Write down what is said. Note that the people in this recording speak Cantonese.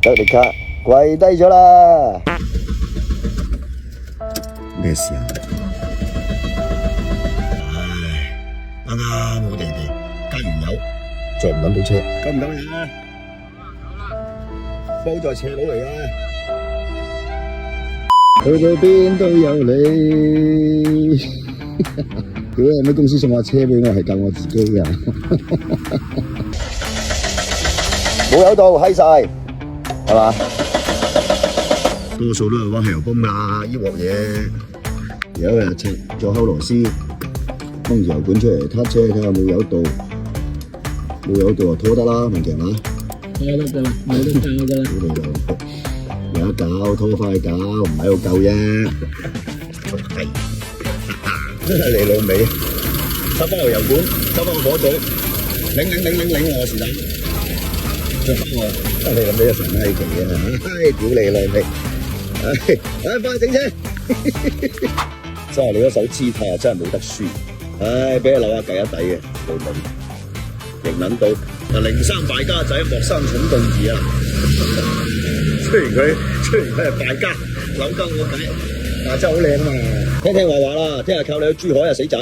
德力卡跪低咗啦！咩事啊？唉，啱啱好地加完油，再唔揾到車，夠唔夠人啊？幫在斜路嚟啊！去到邊都有你。屌有咩公司送架車俾我，係救我自己㗎。冇油到閪晒，係嘛？多數都係玩汽油泵㗎，呢鑊嘢。有一日拆咗口螺絲，掹住油管出嚟撻車，睇下冇油到。冇油到就拖得啦，明唔明啊？拖得㗎啦，冇得教㗎啦。有得搞，拖翻去搞，唔喺度救啫。係，你老味，收翻個油管，收翻個火嘴，擰我是但，着翻我，你咁呢一神閪奇啊！唉，屌你老味，唉，翻去整車，真係你嗰手姿態啊，真係冇得輸，唉，俾你扭下計一底嘅，老味，型撚到，嗱，零三敗家仔，莫生蠢動兒啊！雖然佢係敗家，扭鳩我計，但係真係好靚啊嘛！聽話啦，聽日靠你去珠海啊，死仔！